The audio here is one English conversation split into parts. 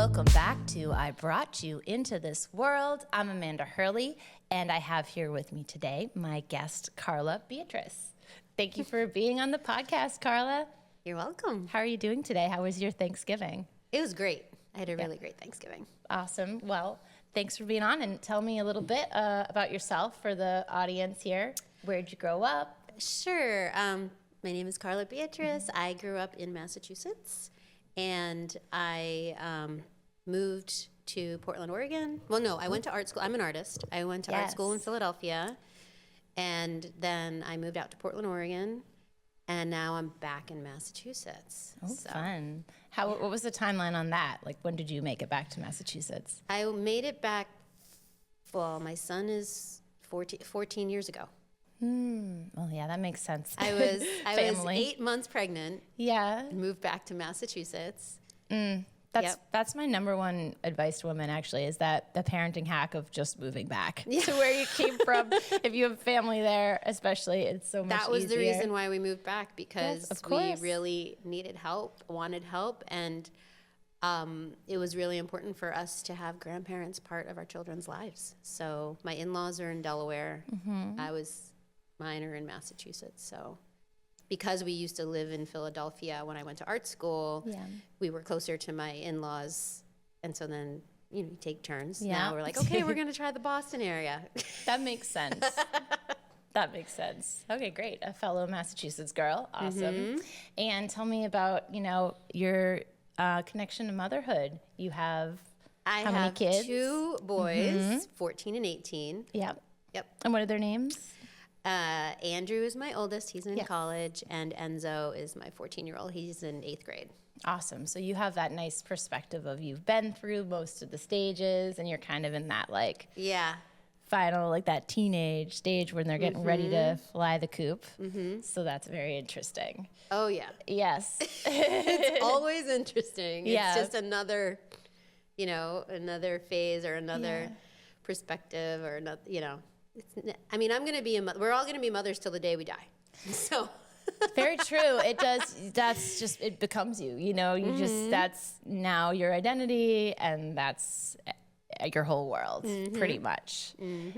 Welcome back to I Brought You Into This World. I'm Amanda Hurley, and I have here with me today my guest, Carla Beatrice. Thank you for being on the podcast, Carla. You're welcome. How are you doing today? How was your Thanksgiving? It was great. I had a really great Thanksgiving. Awesome. Well, thanks for being on, and tell me a little bit about yourself for the audience here. Where'd you grow up? Sure. My name is Carla Beatrice. I grew up in Massachusetts, and I moved to Portland, Oregon. Well, no, I went to art school. I'm an artist. I went to art school in Philadelphia, and then I moved out to Portland, Oregon, and now I'm back in Massachusetts. Oh, fun. What was the timeline on that? Like, when did you make it back to Massachusetts? I made it back, well, my son is 14 years ago. Well, yeah, that makes sense. I was 8 months pregnant. Yeah. Moved back to Massachusetts. That's my number one advice to women, actually, is that the parenting hack of just moving back to where you came from. If you have family there, especially, it's so much easier. That was the reason why we moved back, because we really needed help, wanted help, and it was really important for us to have grandparents part of our children's lives. So my in-laws are in Delaware. Mine are in Massachusetts. So because we used to live in Philadelphia when I went to art school, we were closer to my in-laws. And so then, you take turns. Yeah. Now we're like, okay, we're going to try the Boston area. That makes sense. That makes sense. Okay, great. A fellow Massachusetts girl. Awesome. And tell me about, your connection to motherhood. You have how many kids? I have 2 boys, 14 and 18. Yep. Yep. And what are their names? Andrew is my oldest. He's in college. And Enzo is my 14-year-old. He's in 8th grade. Awesome. So you have that nice perspective of you've been through most of the stages, and you're kind of in that final, that teenage stage when they're getting ready to fly the coop. So that's very interesting. Oh, yeah. Yes. It's always interesting. Yeah. It's just another phase or another perspective or another, I'm going to be we're all going to be mothers till the day we die. So. Very true. It does. That's just, it becomes you, you just, that's now your identity, and that's your whole world, pretty much.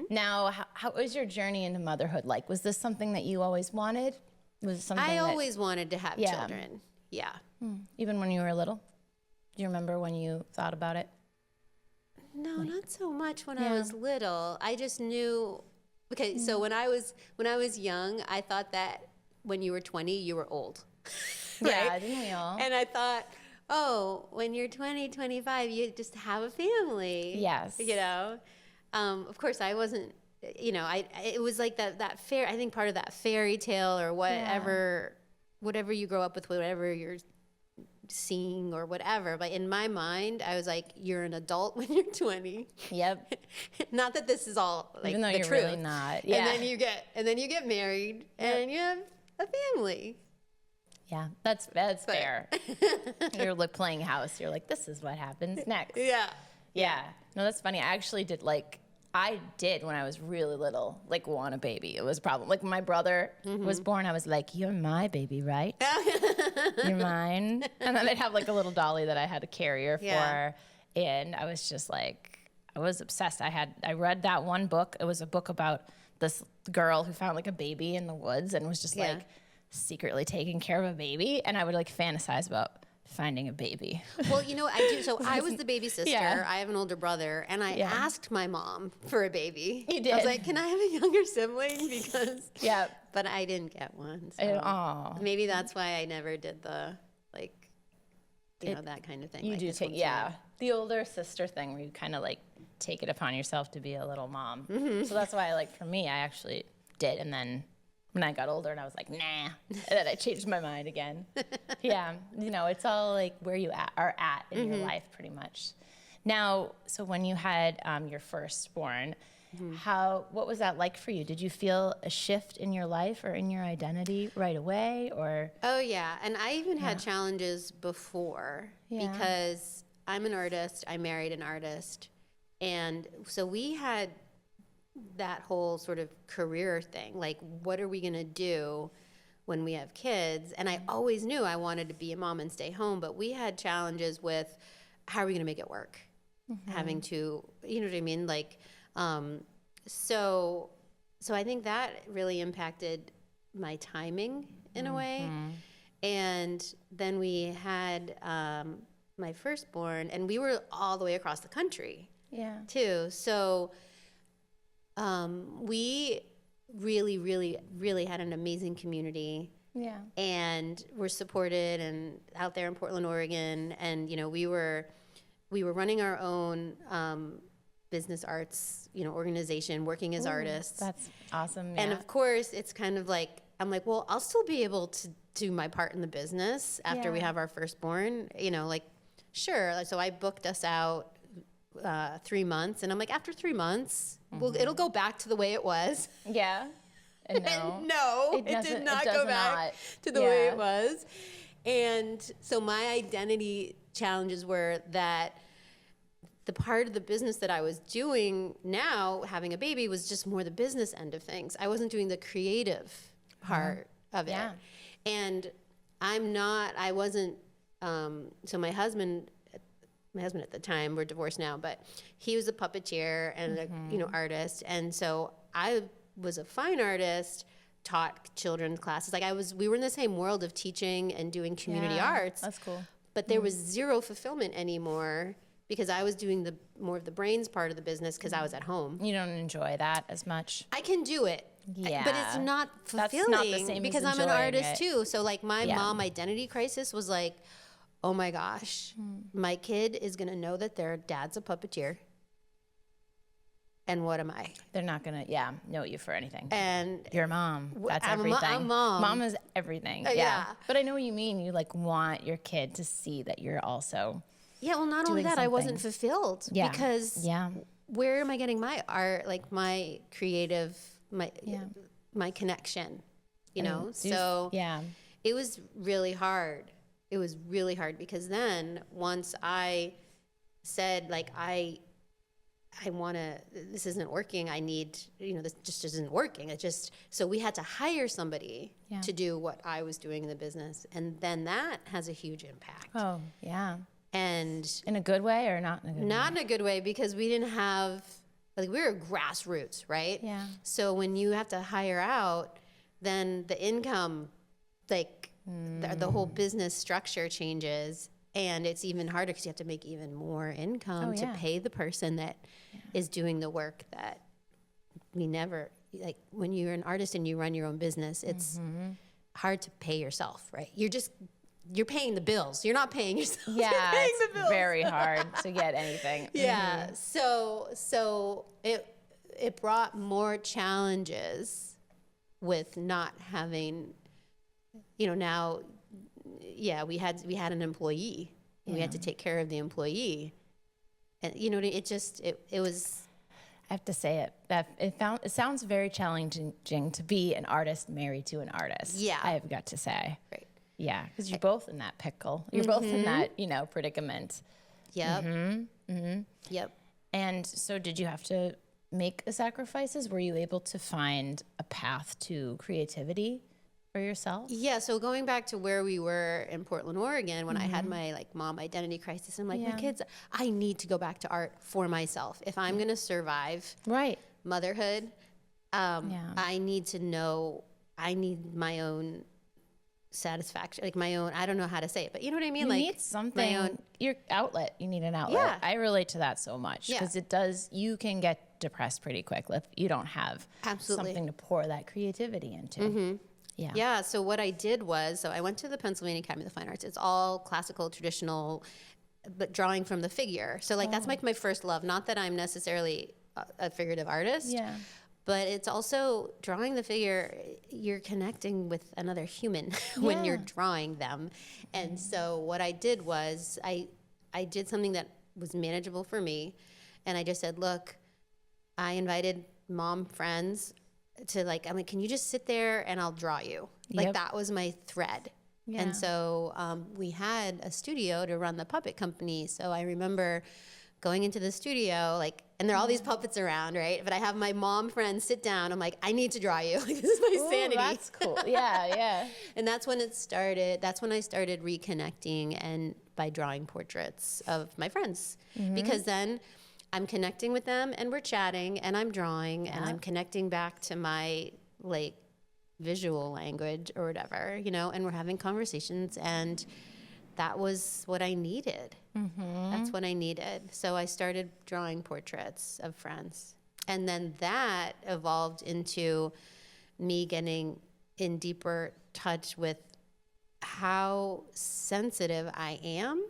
Now, how was your journey into motherhood like? Was this something that you always wanted? Was it something I always wanted to have children. Yeah. Even when you were little? Do you remember when you thought about it? No, not so much when I was little. I just knew. Okay, so when I was young, I thought that when you were 20, you were old. Right? Yeah, didn't we all? And I thought, oh, when you're 20, 25, you just have a family. Yes. Of course, I wasn't. It was like that fair. I think part of that fairy tale or whatever you grow up with, whatever you're seeing or whatever, but in my mind I was like, you're an adult when you're 20. Yep. Not that this is all like even though the you're truth. Really not. Yeah. And then you get married and you have a family. Yeah, that's fair. You're playing house. You're like, this is what happens next. Yeah. No, that's funny. I actually did I did when I was really little, want a baby. It was a problem. When my brother was born, I was like, you're my baby, right? You're mine. And then I'd have a little dolly that I had a carrier for. And I was just I was obsessed. I read that one book. It was a book about this girl who found a baby in the woods and was just secretly taking care of a baby. And I would fantasize about finding a baby. Well, I do. So I was the baby sister. Yeah. I have an older brother, and I asked my mom for a baby. You did? I was like, can I have a younger sibling? Because but I didn't get one. So maybe that's why I never did the that kind of thing. You do take the older sister thing where you kind of take it upon yourself to be a little mom. So that's why for me, I actually did, and then when I got older and I was like, nah, and then I changed my mind again. It's all where you are at in your life pretty much. Now, so when you had your firstborn, what was that like for you? Did you feel a shift in your life or in your identity right away, or? Oh yeah, and I even had challenges before because I'm an artist, I married an artist, and so we had that whole sort of career thing, what are we going to do when we have kids? And I always knew I wanted to be a mom and stay home, but we had challenges with how are we going to make it work? Having to, you know what I mean? Like, so I think that really impacted my timing in a way. And then we had my firstborn, and we were all the way across the country too. So we really, really, really had an amazing community. Yeah. And we're supported and out there in Portland, Oregon. And, you know, we were running our own business arts, you know, organization, working as artists. That's awesome. Yeah. And of course, it's kind of like, I'm like, well, I'll still be able to do my part in the business after we have our firstborn, you know, like, sure. So I booked us out 3 months, and I'm like, after 3 months, it'll go back to the way it was. Yeah. And no, it did not go back to the way it was. And so my identity challenges were that the part of the business that I was doing now, having a baby, was just more the business end of things. I wasn't doing the creative part of it. And I wasn't, so my husband at the time, we're divorced now, but he was a puppeteer and a, you know, artist. And so I was a fine artist, taught children's classes. Like we were in the same world of teaching and doing community arts. That's cool. But there was zero fulfillment anymore because I was doing more of the brains part of the business because I was at home. You don't enjoy that as much? I can do it. Yeah. But it's not fulfilling. That's not the same because as I'm an artist too. So like my mom identity crisis was like, oh my gosh, my kid is going to know that their dad's a puppeteer. And what am I? They're not going to, know you for anything. And your mom. That's everything. I'm mom. Mom is everything. Yeah. But I know what you mean. You like want your kid to see that you're also. Yeah. Well, not only that, I wasn't fulfilled. Yeah. Because where am I getting my art, like my creative, my connection, you know? So it was really hard. It was really hard because then once I said, like, I want to, this isn't working. I need, you know, this just isn't working. So we had to hire somebody to do what I was doing in the business. And then that has a huge impact. Oh, yeah. And in a good way or not in a good way? Not in a good way because we didn't have, like, we were grassroots, right? Yeah. So when you have to hire out, then the income, like, the whole business structure changes, and it's even harder because you have to make even more income to pay the person that is doing the work that we never, like, when you're an artist and you run your own business, it's hard to pay yourself, right? You're paying the bills. You're not paying yourself. Yeah, you're paying it's the bills. Very hard to get anything. Yeah. So it brought more challenges with not having, you know, now, we had an employee. We had to take care of the employee. And, you know, it was. I have to say it sounds very challenging to be an artist married to an artist. Yeah. I've got to say. Right. Yeah, because you're both in that pickle. You're both in that, you know, predicament. Yep. Yep. And so did you have to make sacrifices? Were you able to find a path to creativity for yourself? Yeah, so going back to where we were in Portland, Oregon, when I had my like mom identity crisis, I'm like, my kids, I need to go back to art for myself. If I'm going to survive motherhood, I need to know, I need my own satisfaction, like my own, I don't know how to say it, but you know what I mean? You need something, your outlet, you need an outlet. Yeah. I relate to that so much because you can get depressed pretty quick if you don't have something to pour that creativity into. Yeah. So what I did was, I went to the Pennsylvania Academy of the Fine Arts. It's all classical, traditional, but drawing from the figure. So like that's like my first love. Not that I'm necessarily a figurative artist, but it's also drawing the figure. You're connecting with another human when you're drawing them. And so what I did was I did something that was manageable for me, and I just said, look, I invited mom friends to I'm like, can you just sit there and I'll draw you? Like that was my thread. Yeah. And so we had a studio to run the puppet company. So I remember going into the studio, like, and there are all these puppets around, right? But I have my mom friends sit down. I'm like, I need to draw you. Like, this is my sanity. That's cool. Yeah. And that's when it started. That's when I started reconnecting, and by drawing portraits of my friends, because then I'm connecting with them and we're chatting and I'm drawing and I'm connecting back to my like visual language or whatever, you know, and we're having conversations, and that was what I needed. That's what I needed. So I started drawing portraits of friends. And then that evolved into me getting in deeper touch with how sensitive I am.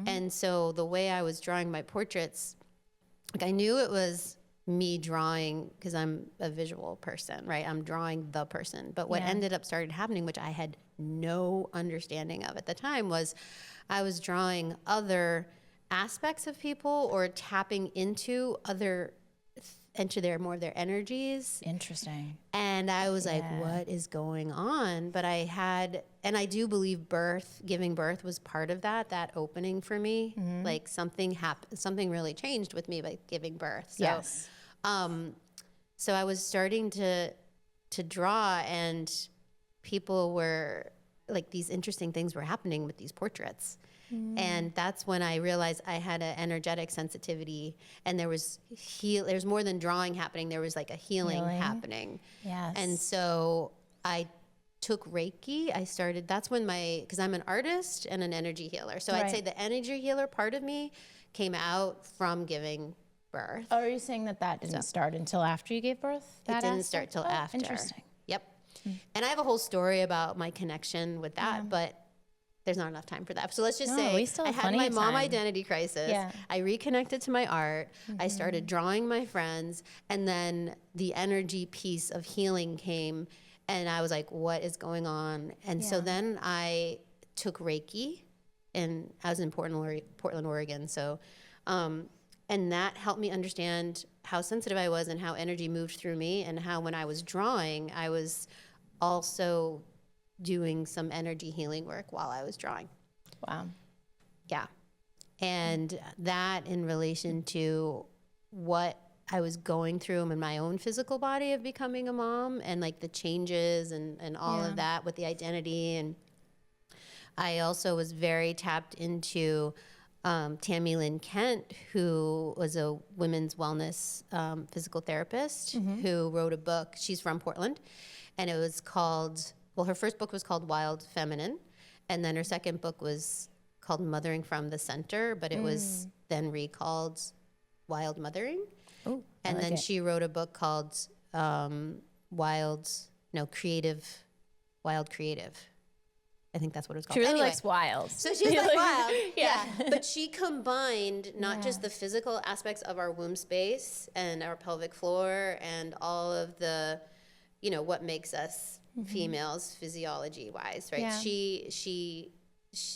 And so the way I was drawing my portraits, like I knew it was me drawing because I'm a visual person, right? I'm drawing the person. But what ended up started happening, which I had no understanding of at the time, was I was drawing other aspects of people or tapping into more of their energies. Interesting. And I was like, what is going on? But I do believe giving birth was part of that opening for me. Like something happened, something really changed with me by giving birth. So, so I was starting to draw, and people were like, these interesting things were happening with these portraits. And that's when I realized I had an energetic sensitivity, and there was more than drawing happening. There was like a healing happening. Yes. And so I took Reiki. That's when because I'm an artist and an energy healer. So I'd say the energy healer part of me came out from giving birth. Oh, are you saying that didn't start until after you gave birth? It didn't start till after. Interesting. Yep. And I have a whole story about my connection with that, but there's not enough time for that. So let's just say I had my mom identity crisis. I reconnected to my art. I started drawing my friends, and then the energy piece of healing came, and I was like, what is going on? And so then I took Reiki, and I was in Portland, Oregon. So, and that helped me understand how sensitive I was and how energy moved through me, and how when I was drawing, I was also doing some energy healing work while I was drawing. Wow. Yeah. And that in relation to what I was going through in my own physical body of becoming a mom, and like the changes and all of that with the identity. And I also was very tapped into Tammy Lynn Kent, who was a women's wellness physical therapist who wrote a book. She's from Portland, and it was called, her first book was called Wild Feminine, and then her second book was called Mothering from the Center, but it was then recalled Wild Mothering. Oh, and then she wrote a book called Wild Creative. I think that's what it was called. She really likes wild. So she's like wild. Yeah. But she combined not just the physical aspects of our womb space and our pelvic floor and all of the, what makes us females physiology wise, right? Yeah. She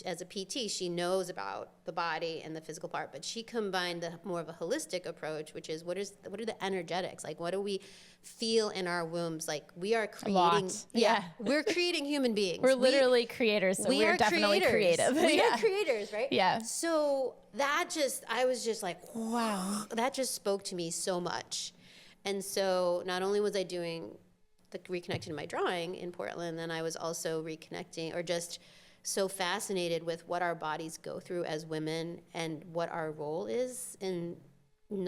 as a PT, she knows about the body and the physical part, but she combined more of a holistic approach, which is what are the energetics? Like, what do we feel in our wombs? Like, we are creating, we're creating human beings. We're literally creators, so we're definitely creative. We are creators, right? Yeah. So I was just like, wow, that just spoke to me so much. And so not only was I doing reconnecting to my drawing in Portland, then I was also reconnecting, or just so fascinated with what our bodies go through as women and what our role is in I'm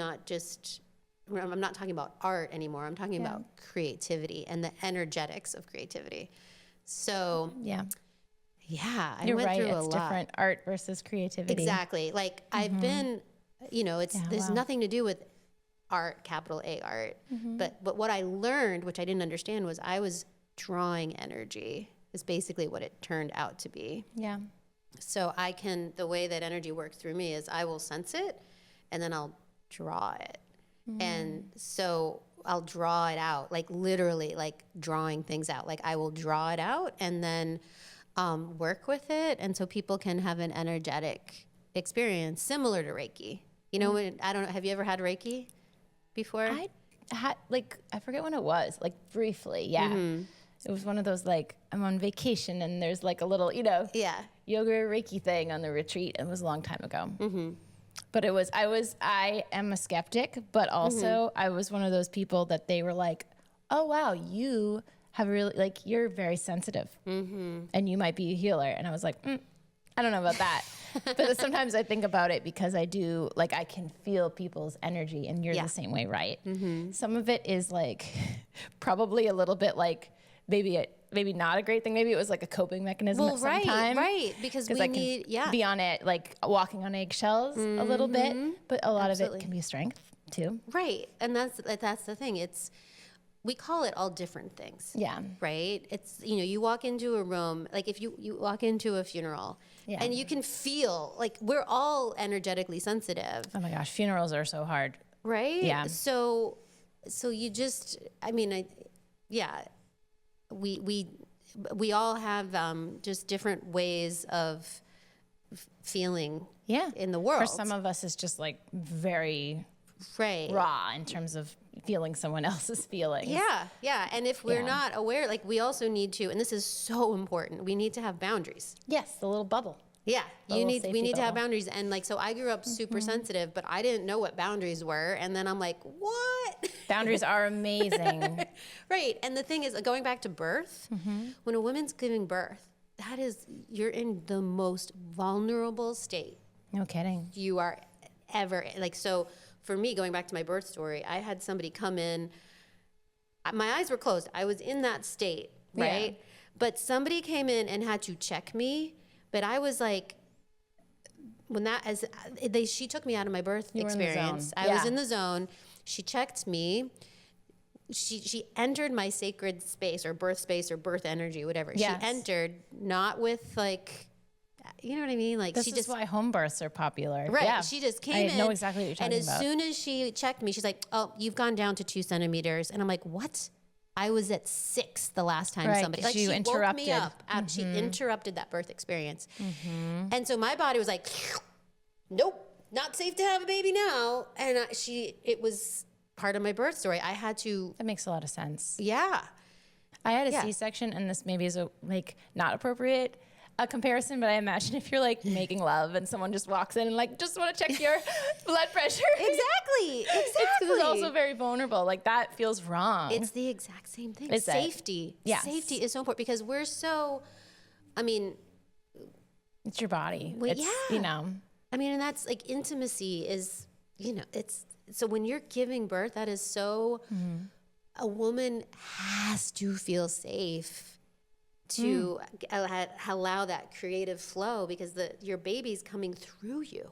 not talking about art anymore. I'm talking about creativity and the energetics of creativity. So I You're went right. through It's a lot. Different art versus creativity. Exactly. Like I've been, there's nothing to do with art, capital A art. But what I learned, which I didn't understand, was I was drawing energy. Is basically what it turned out to be. Yeah. So the way that energy works through me is I will sense it, and then I'll draw it. And so I'll draw it out, like literally like drawing things out. Like I will draw it out and then work with it. And so people can have an energetic experience similar to Reiki. I don't know, have you ever had Reiki before? I had, I forget when it was, briefly. Yeah. It was one of those, I'm on vacation and there's a little, yoga Reiki thing on the retreat. It was a long time ago. But I am a skeptic, but also I was one of those people that they were like, oh, wow, you have really, like, you're very sensitive and you might be a healer. And I was like, I don't know about that. But sometimes I think about it because I do, like, I can feel people's energy and you're the same way, right? Some of it is like probably a little bit like maybe not a great thing. Maybe it was like a coping mechanism at some time. Right. Because we need, be on it, like walking on eggshells a little bit, but a lot of it can be a strength too. Right. And that's the thing. We call it all different things. Yeah. Right? It's, you walk into a room, like if you walk into a funeral and you can feel, like, we're all energetically sensitive. Oh my gosh, funerals are so hard. Right? Yeah. So you just, we all have just different ways of feeling in the world. For some of us, it's just like very raw in terms of feeling someone else's feelings. Yeah. And if we're not aware, like, we also need to, and this is so important, we need to have boundaries. Yes, the little bubble. Yeah, we need to have boundaries. And like, so I grew up super sensitive, but I didn't know what boundaries were. And then I'm like, what? Boundaries are amazing. Right. And the thing is, going back to birth, when a woman's giving birth, you're in the most vulnerable state. No kidding. You are ever, like, so for me, going back to my birth story, I had somebody come in, my eyes were closed. I was in that state, right? Yeah. But somebody came in and had to check me. But I was like, she took me out of my birth experience. I was in the zone. She checked me. She entered my sacred space or birth energy, whatever. Yes. She entered not with, like, you know what I mean? Like, this is why home births are popular. Right. Yeah. She just came in. I know exactly what you're talking about. And as soon as she checked me, she's like, oh, you've gone down to 2 centimeters. And I'm like, what? I was at 6 the last time somebody, like, she woke me up. She interrupted that birth experience. And so my body was like, nope, not safe to have a baby now. And it was part of my birth story. I had to. That makes a lot of sense. Yeah. I had a C-section, and this maybe is not appropriate a comparison, but I imagine if you're like making love and someone just walks in and like, just want to check your blood pressure. Exactly. It's also very vulnerable. Like, that feels wrong. It's the exact same thing. Is safety. Yes. Safety is so important because we're so, it's your body. Well, And that's like, intimacy is, it's, so when you're giving birth, that is so, a woman has to feel safe to allow that creative flow because your baby's coming through you.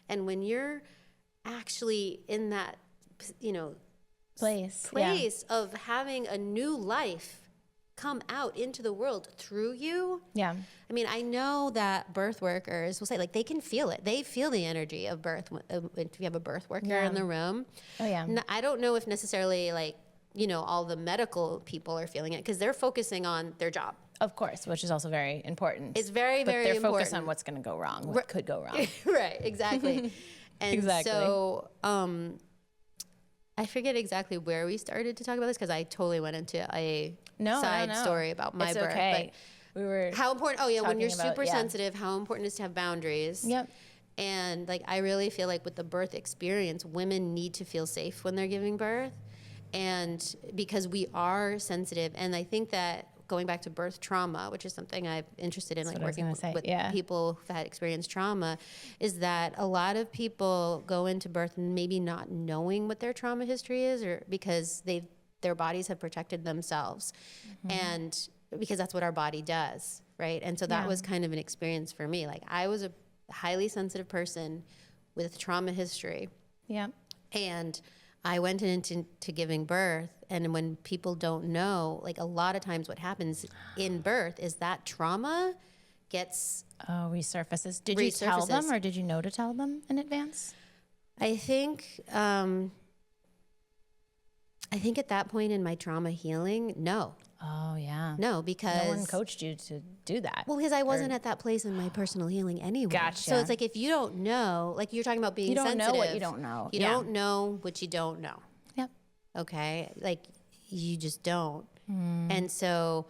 And when you're actually in that, place of having a new life come out into the world through you. Yeah. I know that birth workers will say, like, they can feel it. They feel the energy of birth if you have a birth worker in the room. Oh, yeah. I don't know if necessarily, like, all the medical people are feeling it because they're focusing on their job. Of course, which is also very important. It's very, very important. But they're focused on what's going to go wrong, what could go wrong. Right, exactly. And so I forget exactly where we started to talk about this because I totally went into a side story about my birth. Okay. But we were how important, when you're super sensitive, how important it is to have boundaries. Yep. And, like, I really feel like with the birth experience, women need to feel safe when they're giving birth. And because we are sensitive, and I think that going back to birth trauma, which is something I'm interested in, like working with people who've had experienced trauma, is that a lot of people go into birth maybe not knowing what their trauma history is, or because their bodies have protected themselves, and because that's what our body does, right? And so that was kind of an experience for me. Like, I was a highly sensitive person with trauma history. Yeah. And I went into giving birth, and when people don't know, like, a lot of times what happens in birth is that trauma gets resurfaces. Did you tell them, or did you know to tell them in advance? I think at that point in my trauma healing, no. Oh, yeah. No, because no one coached you to do that. Well, because I wasn't at that place in my personal healing anyway. Gotcha. So it's like, if you don't know, like you're talking about being sensitive. You don't know what you don't know. You don't know what you don't know. Yep. Okay? Like, you just don't. And so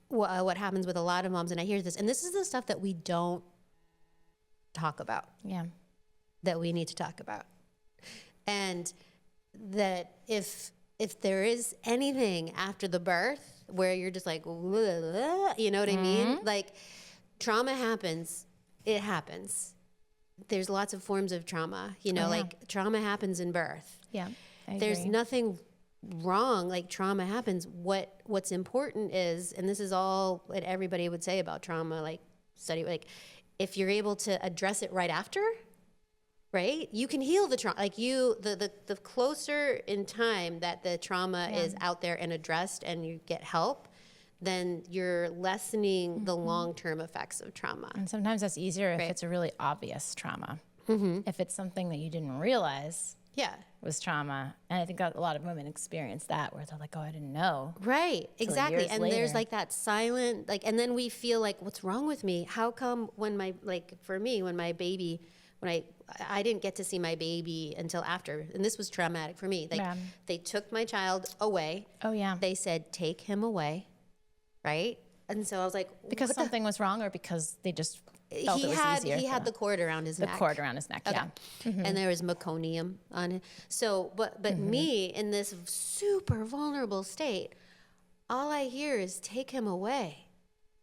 what happens with a lot of moms, and I hear this, and this is the stuff that we don't talk about. Yeah. That we need to talk about. And that if there is anything after the birth where you're just like, you know what I mean? Like, trauma happens. It happens. There's lots of forms of trauma, you know, like trauma happens in birth. Yeah. There's nothing wrong. Like, trauma happens. What's important is, and this is all what everybody would say about trauma, like study, like if you're able to address it right after, right, you can heal the trauma. Like the closer in time that the trauma is out there and addressed and you get help, then you're lessening the long-term effects of trauma. And sometimes that's easier if it's a really obvious trauma. If it's something that you didn't realize was trauma. And I think a lot of women experience that where they're like, oh, I didn't know. Right, exactly. And later. There's like that silent, like, and then we feel like, what's wrong with me? How come when my, like for me, when my baby, when I didn't get to see my baby until after, and this was traumatic for me. Like they took my child away. Oh yeah. They said, take him away. Right. And so I was like, because something was wrong or because they just felt it was easier. He had the cord around his neck. The cord around his neck, yeah. And there was meconium on it. So, but me in this super vulnerable state, all I hear is take him away.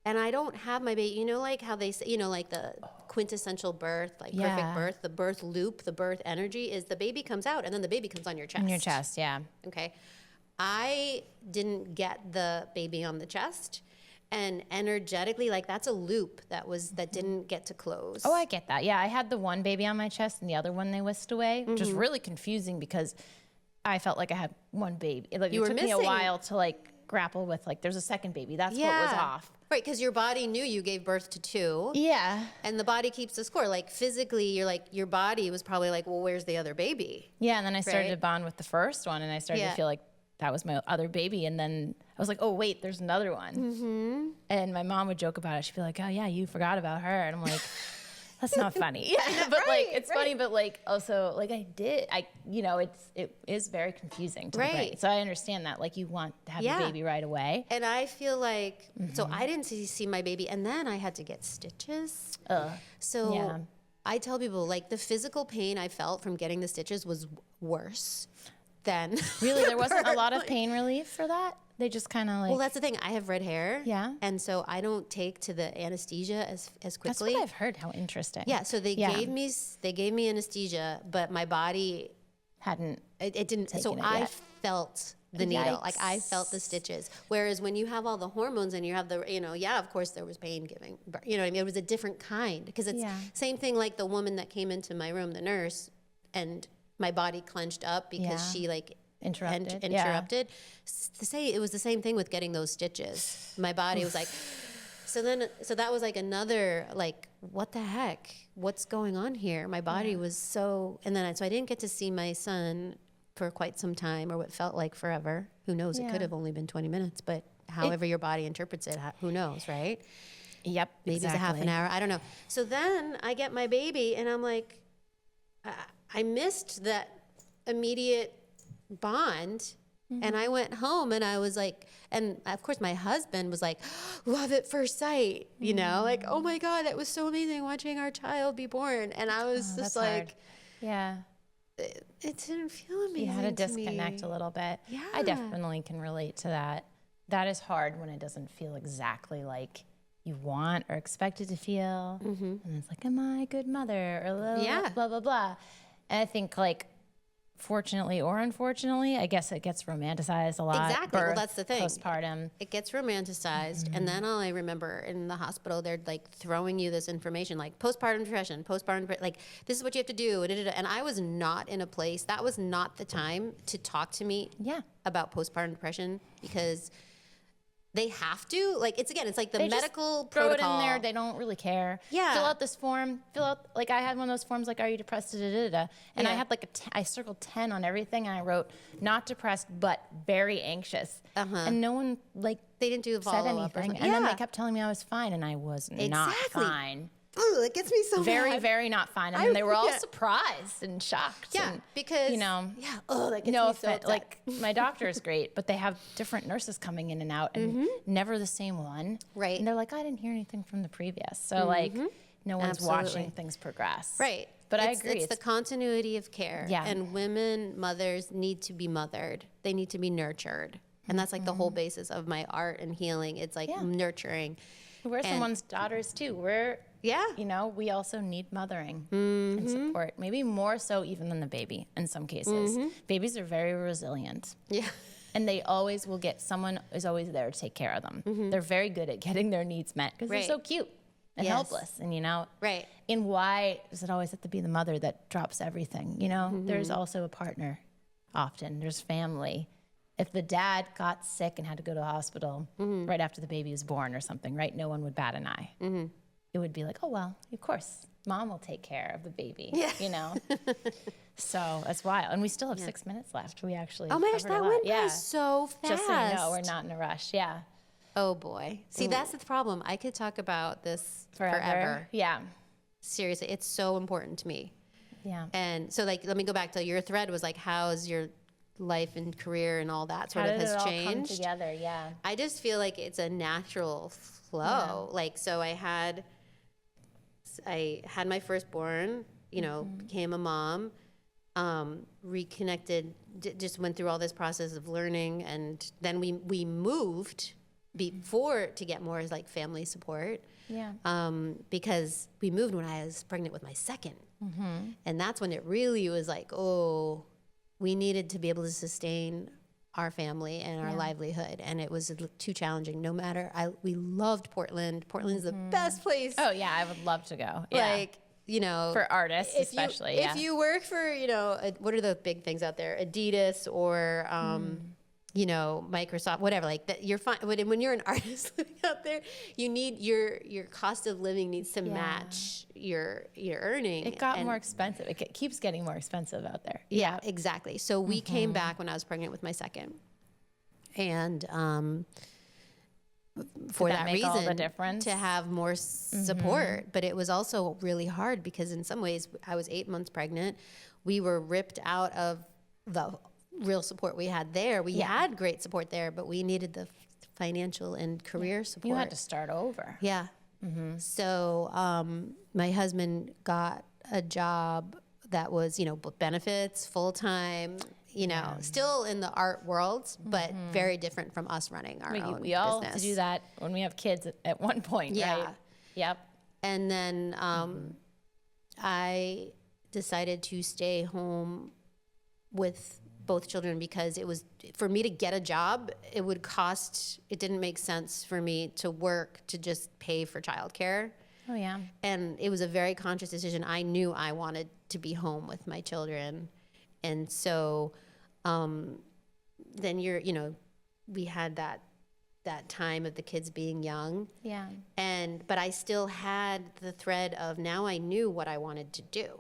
And I don't have my baby, you know, like how they say, you know, like the quintessential birth, like perfect birth, the birth loop, the birth energy is the baby comes out and then the baby comes on your chest. On your chest, yeah. Okay. I didn't get the baby on the chest. And energetically, like that's a loop that didn't get to close. Oh, I get that. Yeah, I had the one baby on my chest and the other one they whisked away, which was really confusing because I felt like I had one baby. Like it took me a while to like grapple with like there's a second baby. That's what was off. Right, because your body knew you gave birth to two. Yeah. And the body keeps the score. Like physically, you're like your body was probably like, well, where's the other baby? Yeah, and then I started to bond with the first one, and I started to feel like that was my other baby, and then I was like, oh wait, there's another one. And my mom would joke about it. She'd be like, oh yeah, you forgot about her, and I'm like, that's not funny. But like it's funny, but like also like you know, it is very confusing to the brain. So I understand that like you want to have your baby right away. And I feel like so I didn't see my baby, and then I had to get stitches. So I tell people like the physical pain I felt from getting the stitches was worse. Then really there wasn't a lot of pain relief for that. They just kind of like, well, that's the thing, I have red hair, and so I don't take to the anesthesia as quickly. That's what I've heard. How interesting. So they gave me anesthesia, but my body it didn't, so I felt the needle. Like I felt the stitches, whereas when you have all the hormones and you have the, you know, of course there was pain giving, you know what I mean, it was a different kind, because it's same thing like the woman that came into my room, the nurse, and my body clenched up because she like interrupted. It was the same thing with getting those stitches. My body was like, so that was like another like, what the heck? What's going on here? My body was so, and then so I didn't get to see my son for quite some time, or what felt like forever. Who knows? It could have only been 20 minutes, but however your body interprets it, who knows, right? Yep. Maybe it's a half an hour. I don't know. So then I get my baby and I'm like, I missed that immediate bond. And I went home and I was like, and of course my husband was like, love at first sight, you know, like, oh my God, that was so amazing watching our child be born. And I was just like, it didn't feel amazing. You had to disconnect a little bit. Yeah. I definitely can relate to that. That is hard when it doesn't feel exactly like you want or expect it to feel. And it's like, am I a good mother? Or blah, blah, blah. And I think like, fortunately or unfortunately, I guess it gets romanticized a lot. Exactly. Well, that's the thing. Postpartum. It gets romanticized. And then all I remember in the hospital, they're like throwing you this information, like postpartum depression, like this is what you have to do. And I was not in a place, that was not the time to talk to me about postpartum depression, because they have to, like, it's like the medical throw protocol. It in there. They don't really care. Yeah. Fill out this form. Like I had one of those forms, like, are you depressed? And I had like I circled 10 on everything, and I wrote not depressed, but very anxious. And no one they didn't do said anything. And then they kept telling me I was fine, and I was not fine. Ooh, it gets me so very, mad. very not fine. I mean, they were all surprised and shocked. Yeah, and, because that gets me so upset. Like my doctor is great, but they have different nurses coming in and out, and never the same one. Right. And they're like, I didn't hear anything from the previous. So like, No one's watching things progress. Right. But I agree. It's the continuity of care. Yeah. And women, mothers, need to be mothered. They need to be nurtured. And that's like the whole basis of my art and healing. It's like nurturing. We're someone's daughters too. We also need mothering and support. Maybe more so even than the baby in some cases. Babies are very resilient. Yeah. And they always will someone is always there to take care of them. They're very good at getting their needs met because they're so cute and helpless. And, right. And why does it always have to be the mother that drops everything? There's also a partner often. There's family. If the dad got sick and had to go to the hospital right after the baby was born or something, right, no one would bat an eye. It would be like, oh, well, of course, mom will take care of the baby, So that's wild. And we still have 6 minutes left. We actually Oh, my gosh, that went by so fast. Just so you know, we're not in a rush. Yeah. Oh, boy. See, that's the problem. I could talk about this forever. Yeah. Seriously, it's so important to me. Yeah. And so, let me go back to your thread was how's your life and career and all that sort of has all changed. Come together, yeah. I just feel like it's a natural flow. Yeah. So I had my firstborn, became a mom, reconnected, just went through all this process of learning, and then we moved before to get more family support. Yeah. Because we moved when I was pregnant with my second, and that's when it really was we needed to be able to sustain our family and our livelihood, and it was too challenging. We loved Portland. Portland is the best place. Oh yeah, I would love to go. Yeah. For artists especially. If you work for what are the big things out there? Adidas or Microsoft, whatever, that, you're fine. When you're an artist living out there, you need your cost of living needs to match your earning. It got more expensive. It keeps getting more expensive out there. Yeah, exactly. So we came back when I was pregnant with my second, and for that reason, all the difference? To have more support. But it was also really hard because in some ways I was 8 months pregnant. We were ripped out of the real support we had there. We had great support there, but we needed the financial and career support. You had to start over. Yeah. So my husband got a job that was, benefits, full-time, still in the art world, but very different from us running our own business. We all have to do that when we have kids at one point, right? Yep. And then I decided to stay home with both children because it was, for me to get a job, it didn't make sense for me to work to just pay for childcare. Oh yeah. And it was a very conscious decision. I knew I wanted to be home with my children. And so then we had that time of the kids being young. Yeah. But I still had the thread of now I knew what I wanted to do.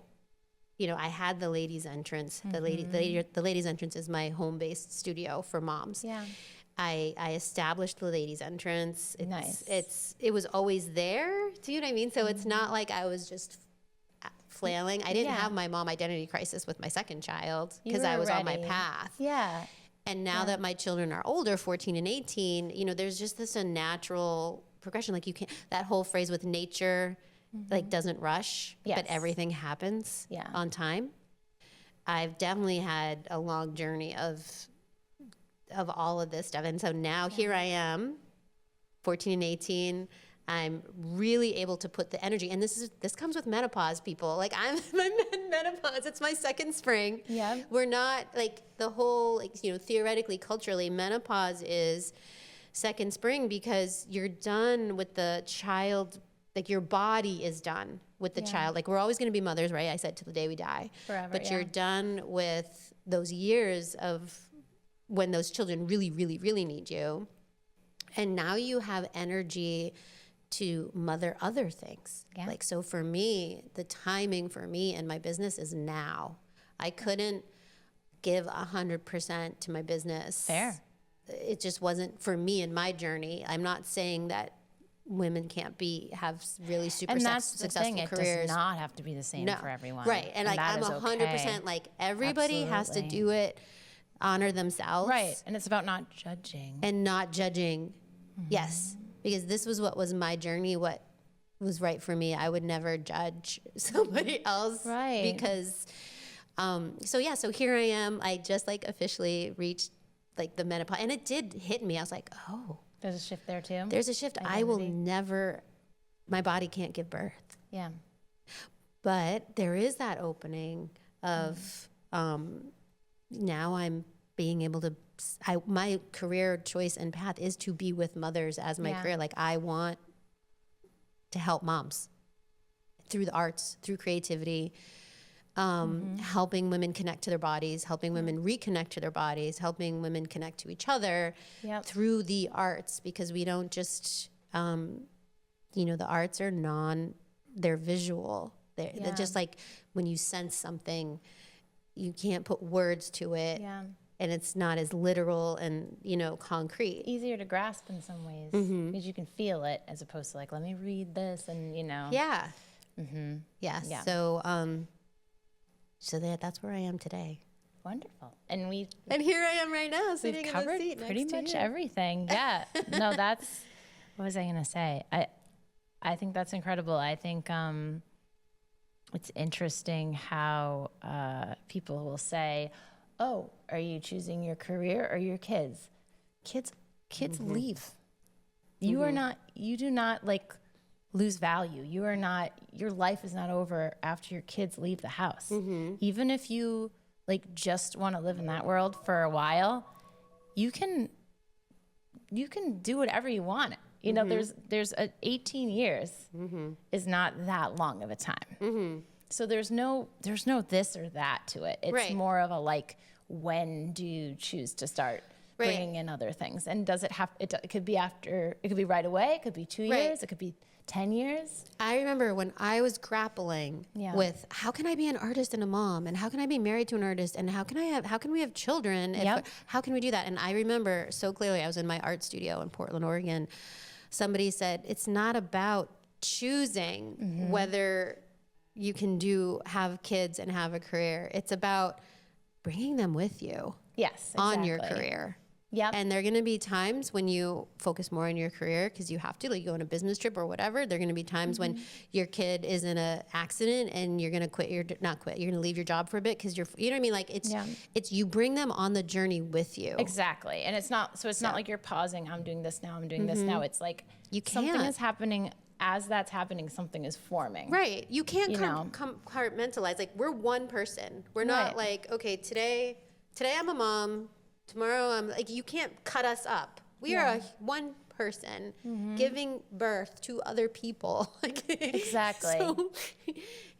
I had the ladies' entrance. The ladies' entrance is my home-based studio for moms. Yeah. I established the ladies' entrance. Nice. It was always there. Do you know what I mean? So it's not like I was just flailing. I didn't have my mom identity crisis with my second child because I was on my path. Yeah. And now that my children are older, 14 and 18, there's just a natural progression. You can't, that whole phrase with nature, doesn't rush, but everything happens on time. I've definitely had a long journey of all of this stuff. And so now here I am, 14 and 18. I'm really able to put the energy, and this comes with menopause, people. I'm menopause. It's my second spring. Yeah. We're not the whole theoretically, culturally, menopause is second spring because you're done with the child. Your body is done with the child. We're always going to be mothers, right? I said till the day we die. Forever. But you're done with those years of when those children really, really, really need you, and now you have energy to mother other things. Yeah. So for me, the timing for me and my business is now. I couldn't give 100% to my business. Fair. It just wasn't for me in my journey. I'm not saying that women can't have really super successful careers. It does not have to be the same for everyone. Right. And I'm 100% everybody has to do it, honor themselves. Right. And it's about not judging. And not judging. Yes. Because this was what was my journey, what was right for me. I would never judge somebody else. Right. Because, so here I am. I just like officially reached like the menopause, and it did hit me. I was like, oh. There's a shift there too? There's a shift. Identity. I will never, my body can't give birth. Yeah. But there is that opening of now I'm being able to, my career choice and path is to be with mothers as my career. Like I want to help moms through the arts, through creativity, helping women connect to their bodies, helping women reconnect to their bodies, helping women connect to each other through the arts, because we don't just, the arts are they're visual. They're just like when you sense something, you can't put words to it. Yeah. And it's not as literal and, concrete. Easier to grasp in some ways because you can feel it as opposed to like, let me read this and, Yeah. Mm-hmm. Yeah. So that's where I am today. Wonderful. And here I am right now, sitting in the seat pretty much everything. Yeah. No, what was I going to say? I think that's incredible. I think it's interesting how people will say, oh, are you choosing your career or your kids? Kids leave. You do not like lose value. Your life is not over after your kids leave the house. Even if you like just want to live in that world for a while, you can do whatever you want. There's 18 years is not that long of a time. So there's no this or that to it. It's more of a like, when do you choose to start bringing in other things? And does it have, it could be right away. It could be 2 years. It could be 10 years. I remember when I was grappling with how can I be an artist and a mom, and how can I be married to an artist, and how can we have children? How can we do that? And I remember so clearly, I was in my art studio in Portland, Oregon. Somebody said, it's not about choosing whether you can have kids and have a career. It's about bringing them with you. Yes, on your career. Yeah. And there are going to be times when you focus more on your career because you have to, like, you go on a business trip or whatever. There are going to be times when your kid is in an accident and you're going to you're going to leave your job for a bit because you know what I mean? Like it's you bring them on the journey with you. Exactly. And it's not like you're pausing. I'm doing this now. I'm doing this now. It's like something is happening. As that's happening, something is forming. Right. You can't compartmentalize. Like, we're one person. We're not like, okay, today I'm a mom. Tomorrow I'm like, you can't cut us up. We are one person giving birth to other people. Exactly. So,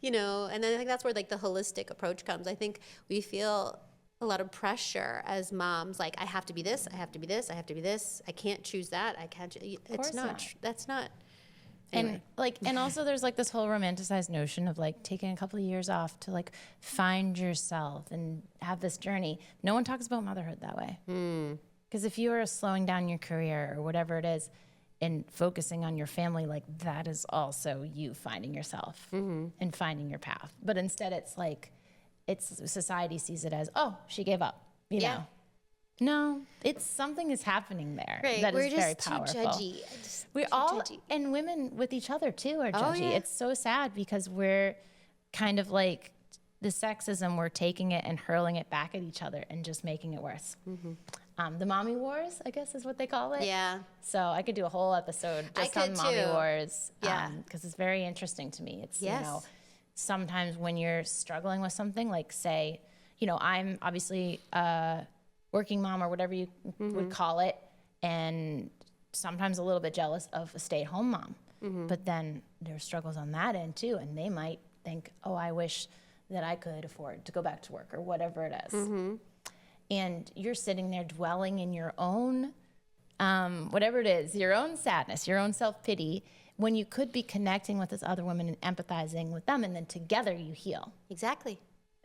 and then I think that's where like the holistic approach comes. I think we feel a lot of pressure as moms. Like, I have to be this. I have to be this. I have to be this. I can't choose that. I can't. It's not. That's not. Anyway. And also there's like this whole romanticized notion of like taking a couple of years off to like find yourself and have this journey. No one talks about motherhood that way. Because if you are slowing down your career or whatever it is and focusing on your family, like that is also you finding yourself and finding your path. But instead it's like, society sees it as, oh, she gave up, you know? No, it's something is happening there that is very powerful. We're just too judgy. We're all, and women with each other too are judgy. Oh, yeah. It's so sad because we're kind of like the sexism, we're taking it and hurling it back at each other and just making it worse. The mommy wars, I guess is what they call it. Yeah. So I could do a whole episode just on mommy wars. Yeah. Because it's very interesting to me. It's, sometimes when you're struggling with something, like say, I'm obviously working mom or whatever you would call it, and sometimes a little bit jealous of a stay-at-home mom. But then there's struggles on that end too, and they might think, oh, I wish that I could afford to go back to work or whatever it is. And you're sitting there dwelling in your own, whatever it is, your own sadness, your own self-pity, when you could be connecting with this other woman and empathizing with them, and then together you heal. Exactly.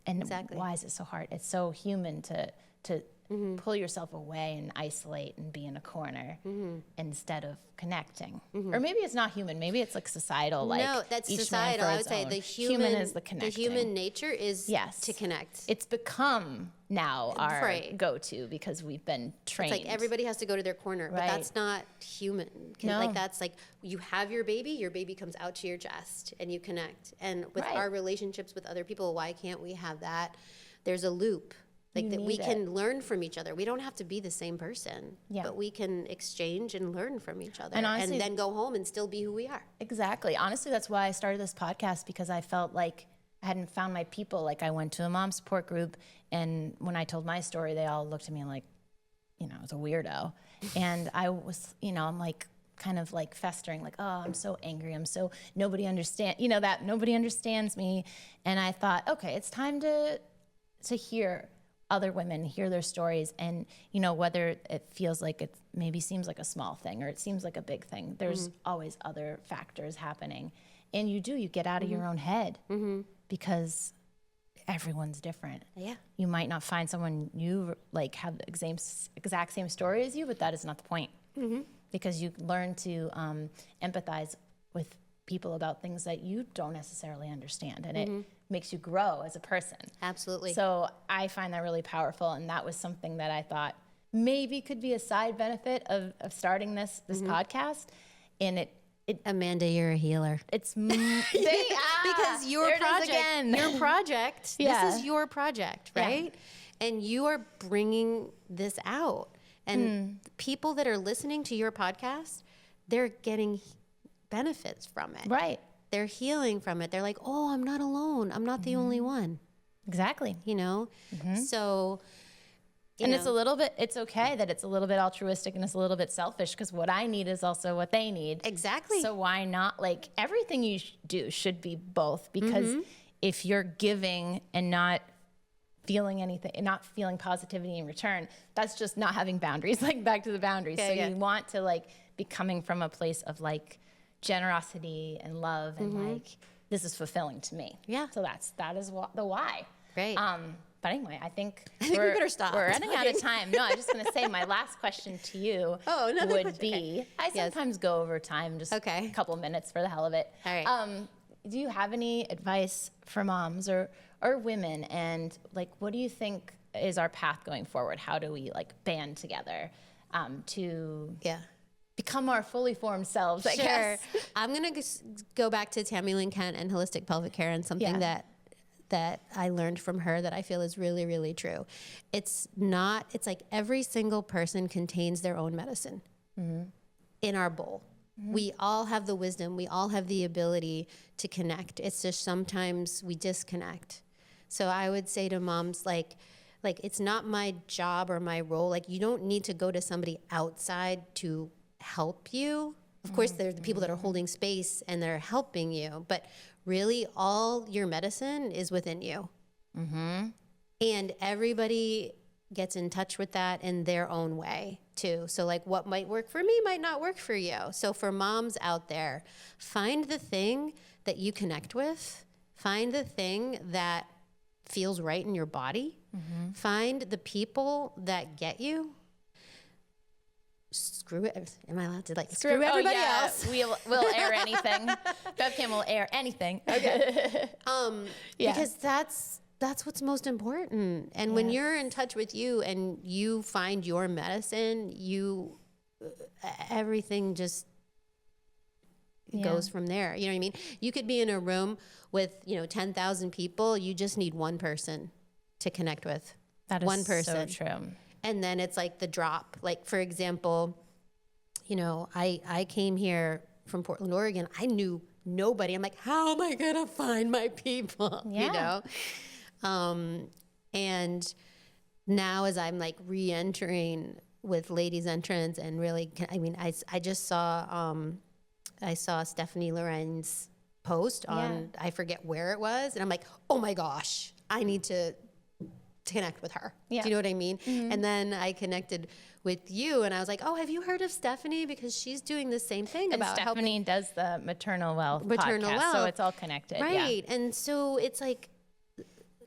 And why is it so hard? It's so human to pull yourself away and isolate and be in a corner instead of connecting. Or maybe it's not human. Maybe it's like societal. Like no, that's each societal. Man for I would say own. the human is the connecting. The human nature is to connect. It's become now our go-to because we've been trained. It's like everybody has to go to their corner, but that's not human. No. Like that's like you have your baby comes out to your chest and you connect. And with our relationships with other people, why can't we have that? There's a loop. Like that we can learn from each other. We don't have to be the same person, but we can exchange and learn from each other, and honestly, then go home and still be who we are. Exactly. Honestly, that's why I started this podcast, because I felt like I hadn't found my people. Like I went to a mom support group, and when I told my story, they all looked at me like, I was a weirdo. And I was, I'm like kind of like festering, like, oh, I'm so angry. Nobody understands, that nobody understands me. And I thought, okay, it's time to hear other women, hear their stories, and whether it feels like it maybe seems like a small thing or it seems like a big thing, there's always other factors happening. And you get out of your own head because everyone's different. Yeah. You might not find someone you like have the exact same story as you, but that is not the point. Because you learn to empathize with people about things that you don't necessarily understand, and it makes you grow as a person. Absolutely. So I find that really powerful, and that was something that I thought maybe could be a side benefit of starting this podcast. And it Amanda, you're a healer. It's because your project, this is your project, right? Yeah. And you are bringing this out, and people that are listening to your podcast, they're getting benefits from it. Right. They're healing from it. They're like, oh, I'm not alone. I'm not the only one. Exactly. So, it's okay that it's a little bit altruistic and it's a little bit selfish, because what I need is also what they need. Exactly. So why not, like, everything you do should be both, because if you're giving and not feeling anything and not feeling positivity in return, that's just not having boundaries, like back to the boundaries. You want to like be coming from a place of like generosity and love and like, this is fulfilling to me. Yeah. So that is the why. Great. But anyway, I think we better stop. We're running out of time. No, I was just going to say my last question to you would be, I sometimes go over time, just a couple minutes for the hell of it. All right. Do you have any advice for moms or women, and like, what do you think is our path going forward? How do we like band together to become our fully formed selves, I guess? I'm going to go back to Tammy Lynn Kent and holistic pelvic care, and something that I learned from her that I feel is really, really true. It's like every single person contains their own medicine in our bowl. We all have the wisdom. We all have the ability to connect. It's just sometimes we disconnect. So I would say to moms, like it's not my job or my role. Like, you don't need to go to somebody outside to help you. Of course, there's the people that are holding space and they're helping you, but really all your medicine is within you. And everybody gets in touch with that in their own way too. So like, what might work for me might not work for you. So for moms out there, find the thing that you connect with. Find the thing that feels right in your body. Find the people that get you. Screw it. Am I allowed to like screw everybody else? We'll air anything. BevCam will air anything. Okay. Because that's what's most important. And when you're in touch with you and you find your medicine, everything just goes from there. You know what I mean? You could be in a room with 10,000 people. You just need one person to connect with. That is one person. So true. And then it's like the drop. Like, for example, I came here from Portland, Oregon. I knew nobody. I'm like, how am I going to find my people? And now as I'm like re-entering with Ladies Entrance and really, I just saw, I saw Stephanie Loren's post on, I forget where it was. And I'm like, oh my gosh, I need to connect with her. Do you know what I mean? And then I connected with you and I was like, oh, have you heard of Stephanie? Because she's doing the same thing about Stephanie does the Maternal Wealth podcast, so it's all connected. Right. And so it's like,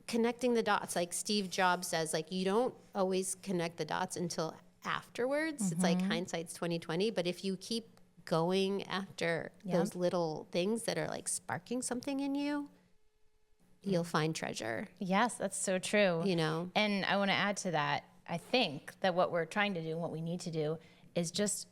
connecting the dots. Like Steve Jobs says, like, you don't always connect the dots until afterwards. It's like hindsight's 20/20. But if you keep going after those little things that are like sparking something in you, you'll find treasure. Yes, that's so true. You know? And I want to add to that. I think that what we're trying to do and what we need to do is just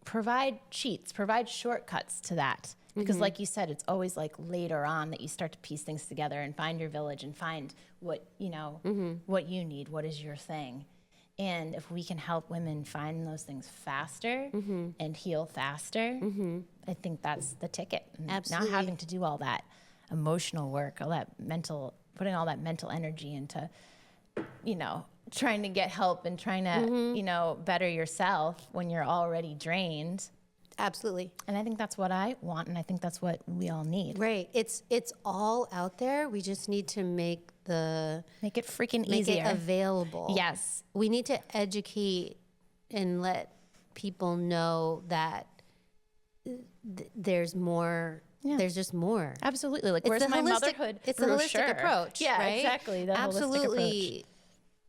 provide cheats, provide shortcuts to that. Because like you said, it's always like later on that you start to piece things together and find your village and find what, you know, what you need, what is your thing. And if we can help women find those things faster and heal faster, I think that's the ticket. And Absolutely. not having to do all that emotional work, all that mental, putting all that mental energy into, you know, trying to get help and trying to, you know, better yourself when you're already drained. Absolutely. And I think that's what I want, and I think that's what we all need. Right. It's all out there. We just need to make it freaking make easier. it available. Yes. We need to educate and let people know that there's more. Yeah. There's just more. Absolutely. Like, where's my motherhood? It's a holistic approach. Yeah, right? exactly. The Absolutely. Holistic approach.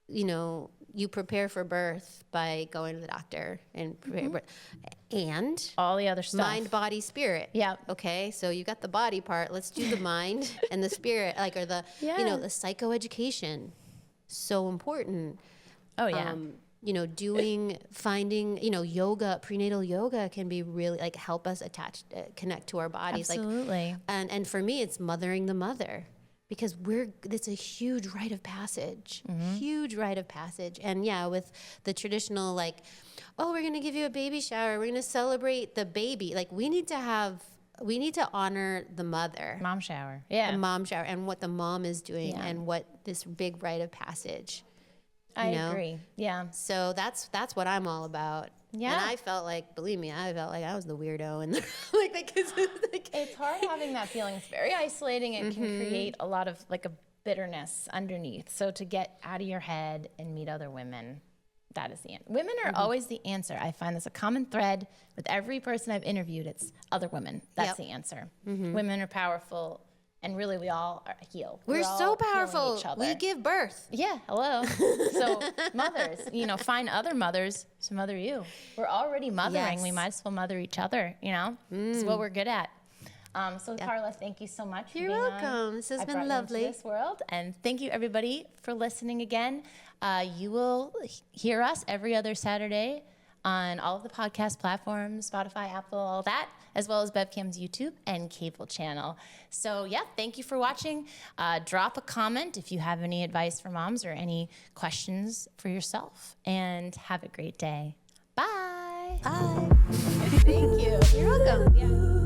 You know, you prepare for birth by going to the doctor and prepare and all the other stuff. Mind, body, spirit. Yeah. Okay. So you got the body part. Let's do the mind and the spirit, like, or the, you know, the psychoeducation. So important. Oh, yeah. You know, finding, you know, yoga, prenatal yoga can be really like help us connect to our bodies. Absolutely. Like, and for me, it's mothering the mother. Because it's a huge rite of passage, huge rite of passage. And yeah, with the traditional, like, oh, we're going to give you a baby shower. We're going to celebrate the baby. Like, we need to honor the mother. Mom shower. Yeah. A mom shower and what the mom is doing and what this big rite of passage. I agree. Yeah. So that's what I'm all about. Yeah. And I felt like, believe me, I felt like I was the weirdo. And like the kids. It's hard having that feeling. It's very isolating. It can create a lot of like a bitterness underneath. So to get out of your head and meet other women, that is the answer. Women are always the answer. I find this a common thread with every person I've interviewed. It's other women. That's the answer. Women are powerful. And really, we all heal. We're so powerful. We give birth. Yeah, hello. So mothers, you know, find other mothers to mother you. We're already mothering. Yes. We might as well mother each other, you know? It's what we're good at. Carla, thank you so much for You're being welcome. on. This has I been brought lovely. You into this world. And thank you, everybody, for listening again. You will hear us every other Saturday on all of the podcast platforms, Spotify, Apple, all that, as well as BevCam's YouTube and cable channel. So, yeah, thank you for watching. Drop a comment if you have any advice for moms or any questions for yourself. And have a great day. Bye. Bye. Thank you. You're welcome. Yeah.